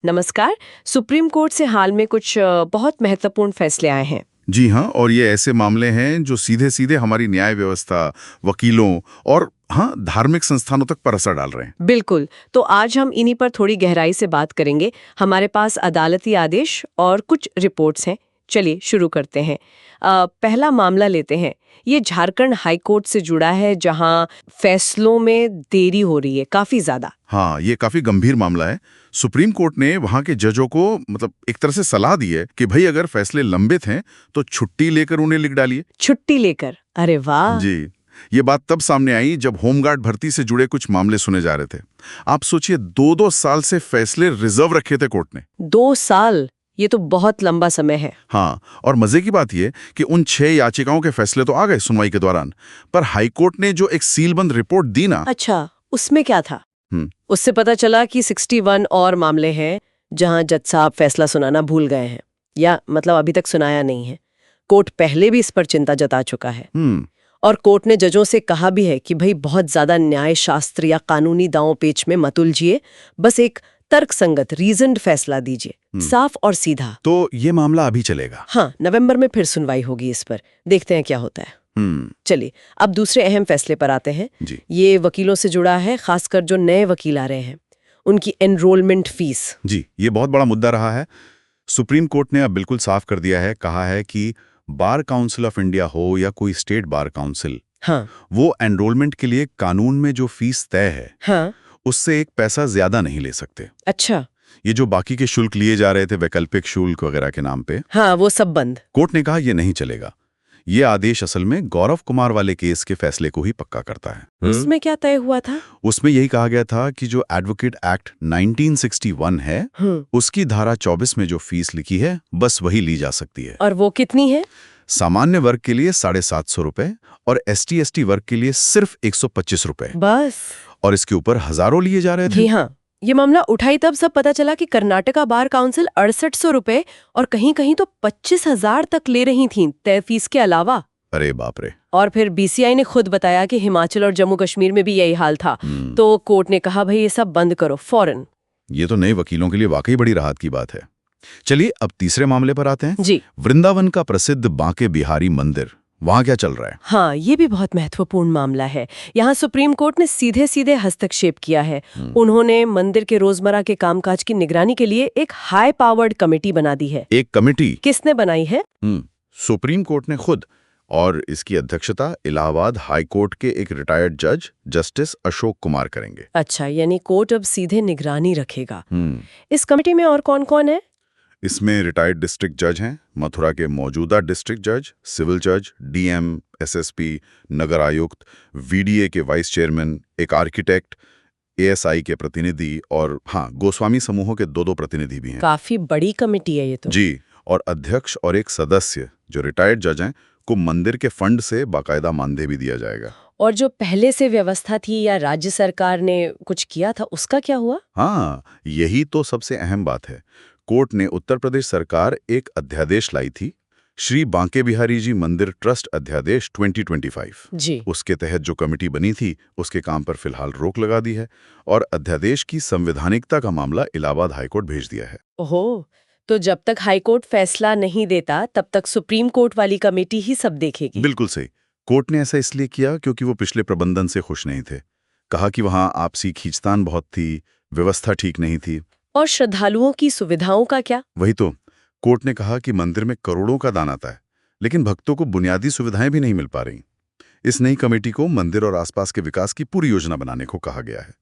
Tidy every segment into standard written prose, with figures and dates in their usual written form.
नमस्कार। Supreme court से हाल में कुछ बहुत महत्वपूर्ण फैसले आए हैं। जी हाँ, और ये ऐसे मामले हैं जो सीधे सीधे हमारी न्याय व्यवस्था, वकीलों और हाँ धार्मिक संस्थानों तक पर असर डाल रहे हैं। बिल्कुल। तो आज हम इन्हीं पर थोड़ी गहराई से बात करेंगे। हमारे पास अदालती आदेश और कुछ रिपोर्ट्स हैं। चलिए शुरू करते हैं। पहला मामला लेते हैं। ये झारखंड हाई कोर्ट से जुड़ा है, जहां फैसलों में देरी हो रही है काफी ज्यादा। हाँ, ये काफी गंभीर मामला है। सुप्रीम कोर्ट ने वहां के जजों को एक तरह से सलाह दी है कि भाई अगर फैसले लंबित हैं तो छुट्टी लेकर उन्हें लिख डालिए। छुट्टी लेकर? अरे वाह। जी, ये बात तब सामने आई जब होमगार्ड भर्ती से जुड़े कुछ मामले सुने जा रहे थे। आप सोचिए, 2-2 साल से फैसले रिजर्व रखे थे कोर्ट ने। 2 साल? ये तो बहुत लंबा समय है। हाँ, और मजे की बात यह कि उन 6 याचिकाओं के फैसले तो आ गए सुनवाई के दौरान, पर हाईकोर्ट ने जो एक सीलबंद रिपोर्ट दी ना। अच्छा, उसमें क्या था? उससे पता चला कि 61 और मामले हैं जहां जज साहब फैसला सुनाना भूल गए हैं, या मतलब अभी तक सुनाया नहीं है। कोर्ट पहले भी इस पर चिंता जता चुका है। और कोर्ट ने जजों से कहा भी है कि भाई बहुत ज्यादा न्याय शास्त्र या कानूनी दांव पेच में मत उलझिए, बस एक तर्कसंगत रीजन्ड फैसला दीजिए, साफ और सीधा। तो ये मामला अभी चलेगा? हाँ, नवंबर में फिर सुनवाई होगी इस पर। देखते हैं क्या होता है। चलिए अब दूसरे अहम फैसले पर आते हैं। ये वकीलों से जुड़ा है, खासकर जो नए वकील आ रहे हैं उनकी एनरोलमेंट फीस। जी, ये बहुत बड़ा मुद्दा रहा है। सुप्रीम कोर्ट ने अब बिल्कुल साफ कर दिया है, कहा है कि बार काउंसिल ऑफ इंडिया हो या कोई स्टेट बार काउंसिल, हाँ, वो एनरोलमेंट के लिए कानून में जो फीस तय है, हाँ, उससे 1 पैसा ज्यादा नहीं ले सकते। अच्छा। ये जो बाकी के शुल्क लिए जा रहे थे वैकल्पिक शुल्क वगैरह के नाम पे, हाँ, वो सब बंद। कोर्ट ने कहा ये नहीं चलेगा। ये आदेश असल में गौरव कुमार वाले केस के फैसले को ही पक्का करता है। उसमें क्या तय हुआ था? उसमें यही कहा गया था कि जो एडवोकेट एक्ट 1961 है, उसकी धारा 24 में जो फीस लिखी है बस वही ली जा सकती है। और वो कितनी है? सामान्य वर्ग के लिए 750 रुपए और ST/ST वर्ग के लिए सिर्फ 125 रुपए। बस। और इसके ऊपर हजारों लिए जा रहे थे। जी हाँ, ये मामला उठाई तब सब पता चला कि कर्नाटका बार काउंसिल 6800 रुपए और कहीं कहीं तो 25,000 तक ले रही थीं तय फीस के अलावा। अरे बाप रे। और फिर BCI ने खुद बताया कि हिमाचल और जम्मू कश्मीर में भी यही हाल था। तो कोर्ट ने कहा भाई ये सब बंद करो फौरन। ये तो नए वकीलों के लिए वाकई बड़ी राहत की बात है। चलिए अब तीसरे मामले पर आते हैं। जी। वृंदावन का प्रसिद्ध बांके बिहारी मंदिर, वहां क्या चल रहा है? हाँ, ये भी बहुत महत्वपूर्ण मामला है। यहाँ सुप्रीम कोर्ट ने सीधे सीधे हस्तक्षेप किया है। उन्होंने मंदिर के रोजमर्रा के कामकाज की निगरानी के लिए एक हाई पावर्ड कमेटी बना दी है। एक कमेटी? किसने बनाई है? सुप्रीम कोर्ट ने खुद, और इसकी अध्यक्षता इलाहाबाद हाई कोर्ट के एक रिटायर्ड जज जस्टिस अशोक कुमार करेंगे। अच्छा, यानी कोर्ट अब सीधे निगरानी रखेगा। इस कमेटी में और कौन कौन है? इसमें रिटायर्ड डिस्ट्रिक्ट जज हैं, मथुरा के मौजूदा डिस्ट्रिक्ट जज, सिविल जज, DM, SSP, नगर आयुक्त, VDA के वाइस चेयरमैन, एक आर्किटेक्ट, ASI के प्रतिनिधि और हाँ, गोस्वामी समूहों के 2-2 प्रतिनिधि भी हैं। काफी बड़ी कमेटी है ये तो। जी, और अध्यक्ष और एक सदस्य जो रिटायर्ड जज हैं को मंदिर के फंड से बाकायदा मानदेय भी दिया जाएगा। और जो पहले से व्यवस्था थी या राज्य सरकार ने कुछ किया था, उसका क्या हुआ? हाँ, यही तो सबसे अहम बात है। कोर्ट ने उत्तर प्रदेश सरकार एक अध्यादेश लाई थी, श्री बांके बिहारी जी मंदिर ट्रस्ट अध्यादेश 2025। जी। उसके तहत जो कमेटी बनी थी उसके काम पर फिलहाल रोक लगा दी है और अध्यादेश की संवैधानिकता का मामला इलाहाबाद हाईकोर्ट भेज दिया है। ओहो, तो जब तक हाईकोर्ट फैसला नहीं देता तब तक सुप्रीम कोर्ट वाली कमेटी ही सब देखेगी। बिल्कुल सही। कोर्ट ने ऐसा इसलिए किया क्योंकि वो पिछले प्रबंधन से खुश नहीं थे। कहा कि वहां आपसी खींचतान बहुत थी, व्यवस्था ठीक नहीं थी। और श्रद्धालुओं की सुविधाओं का क्या? वही तो, कोर्ट ने कहा कि मंदिर में करोड़ों का दान आता है, लेकिन भक्तों को बुनियादी सुविधाएं भी नहीं मिल पा रही। इस नई कमेटी को मंदिर और आसपास के विकास की पूरी योजना बनाने को कहा गया है।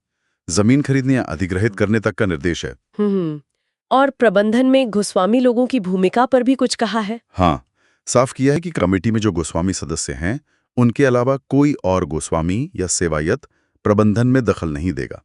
जमीन खरीदने या अधिग्रहित करने तक का निर्देश है। और प्रबंधन में गोस्वामी लोगों की भूमिका पर भी कुछ कहा है? हाँ, साफ किया है कि कमेटी में जो गोस्वामी सदस्य हैं उनके अलावा कोई और गोस्वामी या सेवायत प्रबंधन में दखल नहीं देगा।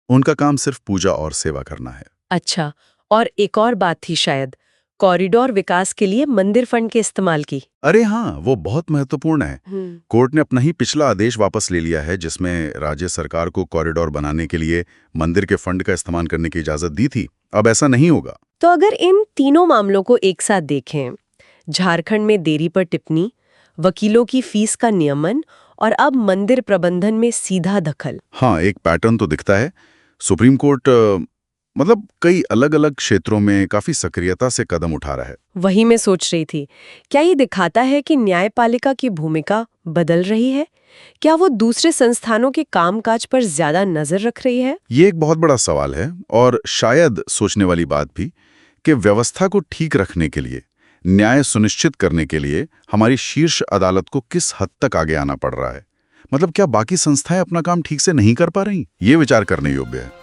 उनका काम सिर्फ पूजा और सेवा करना है। अच्छा, और एक और बात थी शायद, कॉरिडोर विकास के लिए मंदिर फंड के इस्तेमाल की। अरे हाँ, वो बहुत महत्वपूर्ण है। कोर्ट ने अपना ही पिछला आदेश वापस ले लिया है जिसमें राज्य सरकार को कॉरिडोर बनाने के लिए मंदिर के फंड का इस्तेमाल करने की इजाजत दी थी। अब ऐसा नहीं होगा। तो अगर इन तीनों मामलों को एक साथ देखें, झारखंड में देरी पर टिप्पणी, वकीलों की फीस का नियमन और अब मंदिर प्रबंधन में सीधा दखल, हाँ, एक पैटर्न तो दिखता है। सुप्रीम कोर्ट मतलब कई अलग अलग क्षेत्रों में काफी सक्रियता से कदम उठा रहा है। वही मैं सोच रही थी, क्या ये दिखाता है कि न्यायपालिका की भूमिका बदल रही है? क्या वो दूसरे संस्थानों के कामकाज पर ज्यादा नजर रख रही है? ये एक बहुत बड़ा सवाल है और शायद सोचने वाली बात भी कि व्यवस्था को ठीक रखने के लिए, न्याय सुनिश्चित करने के लिए हमारी शीर्ष अदालत को किस हद तक आगे आना पड़ रहा है। मतलब क्या बाकी संस्थाएं अपना काम ठीक से नहीं कर पा रही? ये विचार करने योग्य है।